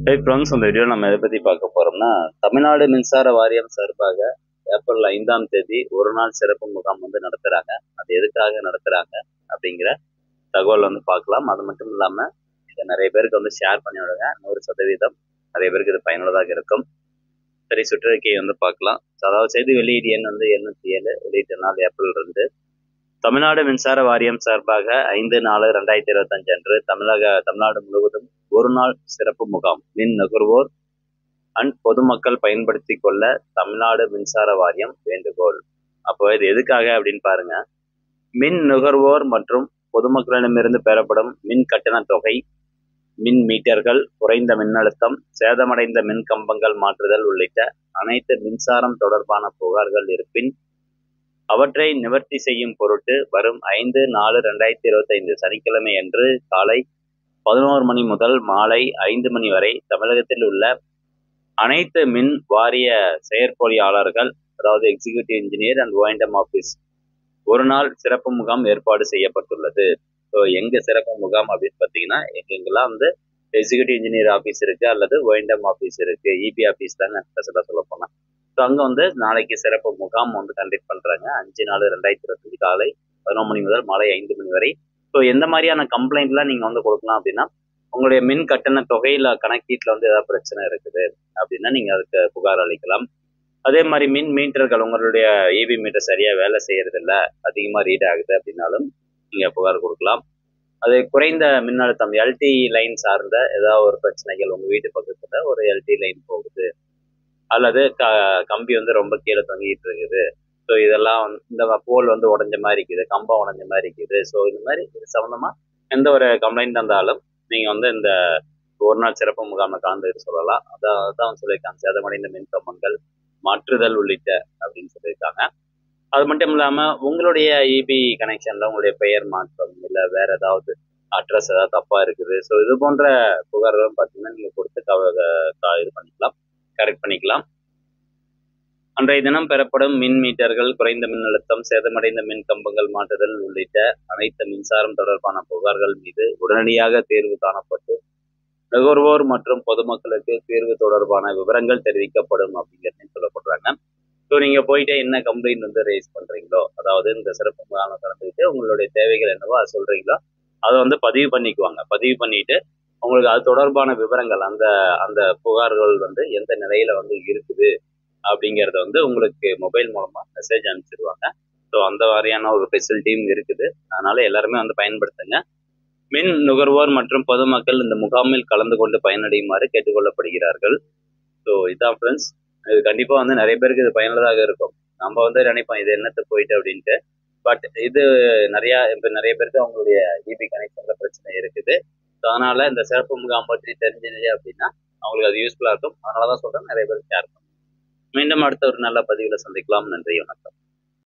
Hi friends, இந்த video நம்ம எதை பற்றி பார்க்க போகிறோம்னா, தமிழ்நாடு மின்சார வாரியம் சார்பாக ஏப்ரல் 5ஆம் தேதி ஒரு நாள் சிறப்பு முகாம் நடத்துகிறாங்க. அது எதுக்காக நடத்துகிறாங்க அப்படிங்கிற தகவல் பார்க்கலாம். அது மட்டும் இல்லாமல் இதை நிறைய பேருக்கு ஷேர் பண்ணி விடுங்க. 100% நிறைய பேருக்கு இது பயனுள்ளதாக இருக்கும். சரி, சுற்றறிக்கையை பார்க்கலாம். அதாவது செய்தி வெளியீடு எண் 807 வெளியிட்ட நாள் ஏப்ரல் 2. தமிழ்நாடு மின்சார வாரியம் சார்பாக 5/4/2025 அன்று தமிழ்நாடு முழுவதும் ஒரு நாள் சிறப்பு முகாம் மின் நுகர்வோர் அண்ட் பொதுமக்கள் பயன்படுத்தி கொள்ள தமிழ்நாடு மின்சார வாரியம் வேண்டுகோள். அப்போ இது எதுக்காக அப்படின்னு பாருங்க. மின் நுகர்வோர் மற்றும் பொதுமக்களிடமிருந்து பெறப்படும் மின் கட்டண தொகை, மின் மீட்டர்கள், குறைந்த மின்னழுத்தம், சேதமடைந்த மின் கம்பங்கள் மாற்றுதல் உள்ளிட்ட அனைத்து மின்சாரம் தொடர்பான புகார்கள் இருப்பின் அவற்றை நிவர்த்தி செய்யும் பொருட்டு வரும் 5/4/2025 சனிக்கிழமை அன்று காலை 11 மணி முதல் மாலை 5 மணி வரை தமிழகத்தில் உள்ள அனைத்து மின் வாரிய செயற்பொறியாளர்கள், அதாவது executive engineer and O&M office ஒரு நாள் சிறப்பு முகாம் ஏற்பாடு செய்யப்பட்டுள்ளது. ஸோ எங்க சிறப்பு முகாம் அப்படின்னு பார்த்தீங்கன்னா, எங்கெங்கெல்லாம் எக்ஸிக்யூட்டிவ் இன்ஜினியர் ஆஃபீஸ் இருக்கு அல்லது O&M ஆஃபீஸ் இருக்கு, இபி ஆஃபீஸ் தாங்க ஸ்பெஷலாக சொல்ல போனால். ஸோ அங்கே நாளைக்கு சிறப்பு முகாம் கண்டக்ட் பண்ணுறாங்க. 5/4/2025 காலை 11 மணி முதல் மாலை 5 மணி வரை. ஸோ எந்த மாதிரியான கம்ப்ளைண்ட்லாம் நீங்கள் கொடுக்கலாம் அப்படின்னா, உங்களுடைய மின் கட்டண தொகையில் கணக்கீட்டில் ஏதாவது பிரச்சனை இருக்குது அப்படின்னா நீங்கள் அதுக்கு புகார் அளிக்கலாம். அதே மாதிரி மின் மீட்டர்கள், உங்களுடைய இபி மீட்டர் சரியாக வேலை செய்யறதில்ல, அதிகமாக ரீட் ஆகுது அப்படின்னாலும் நீங்கள் புகார் கொடுக்கலாம். அது குறைந்த மின்னழுத்தம் எல்டி லைன் சார்ந்த ஏதாவது ஒரு பிரச்சனைகள், உங்கள் வீட்டு பக்கத்தில் ஒரு எல்டி லைன் போகுது அல்லது கம்பி ரொம்ப கீழே தொங்கிட்டு இருக்குது, ஸோ இதெல்லாம் இந்த போல் உடஞ்ச மாதிரி இருக்குது, கம்பம் உடஞ்ச மாதிரி இருக்குது. ஸோ இந்த மாதிரி இது சம்மந்தமாக எந்த ஒரு கம்ப்ளைண்ட் இருந்தாலும் நீங்கள் இந்த ஒரு நாள் சிறப்பு முகாமை கலந்துட்டு சொல்லலாம். அதான் சொல்லியிருக்காங்க, சேதமடைந்த மின் கம்பங்கள் மாற்றுதல் உள்ளிட்ட அப்படின்னு சொல்லியிருக்காங்க. அது மட்டும் இல்லாமல் உங்களுடைய இபி கனெக்ஷனில் உங்களுடைய பெயர் மாற்றம் இல்லை வேறு ஏதாவது அட்ரஸ் ஏதாவது தப்பாக இருக்குது, ஸோ இது போன்ற புகார்களும் பார்த்தீங்கன்னா நீங்கள் கொடுத்து இது பண்ணிக்கலாம், கரெக்ட் பண்ணிக்கலாம். அன்றைய தினம் பெறப்படும் மின் மீட்டர்கள், குறைந்த மின்னழுத்தம், சேதமடைந்த மின் கம்பங்கள் மாற்றுதல் உள்ளிட்ட அனைத்து மின்சாரம் தொடர்பான புகார்கள் மீது உடனடியாக தீர்வு காணப்பட்டு நுகர்வோர் மற்றும் பொதுமக்களுக்கு தீர்வு தொடர்பான விவரங்கள் தெரிவிக்கப்படும் அப்படிங்கிறதையும் சொல்லப்படுறாங்க. ஸோ நீங்கள் போயிட்டு என்ன கம்ப்ளைண்ட் ரேஸ் பண்ணுறீங்களோ, அதாவது இந்த சிறப்பு முகாமை கலந்துக்கிட்டு உங்களுடைய தேவைகள் என்னவோ அதை சொல்கிறீங்களோ அதை பதிவு பண்ணிக்குவாங்க. பதிவு பண்ணிட்டு உங்களுக்கு அது தொடர்பான விவரங்கள், அந்த புகார்கள் எந்த நிலையில இருக்குது அப்படிங்கிறத உங்களுக்கு மொபைல் மூலமா மெசேஜ் அனுப்பிச்சிடுவாங்க. ஸோ அந்த மாதிரியான ஒரு ஃபெசிலிட்டியும் இருக்குது. அதனால எல்லாருமே பயன்படுத்துங்க. மின் நுகர்வோர் மற்றும் பொதுமக்கள் இந்த முகாமில் கலந்து கொண்டு பயனடையுமாறு கேட்டுக்கொள்ளப்படுகிறார்கள். ஸோ இதான் ஃப்ரெண்ட்ஸ், இது கண்டிப்பாக நிறைய பேருக்கு இது பயனுள்ளதாக இருக்கும். நம்ம நினைப்போம் இது என்னத்தை போயிட்டு அப்படின்ட்டு, பட் இது நிறைய பேருக்கு அவங்களுடைய இபி கனெக்ஷன்ல பிரச்சனை இருக்குது. ஸோ அதனால இந்த சிறப்பு முகாம் பற்றி தெரிஞ்சது அப்படின்னா அவங்களுக்கு அது யூஸ்ஃபுல்லாக இருக்கும். அதனால தான் சொல்கிறேன், நிறைய பேர் ஷேர் பண்ணுங்க. மீண்டும் அடுத்த ஒரு நல்ல பதிவில் சந்திக்கலாம். நன்றி, வணக்கம்.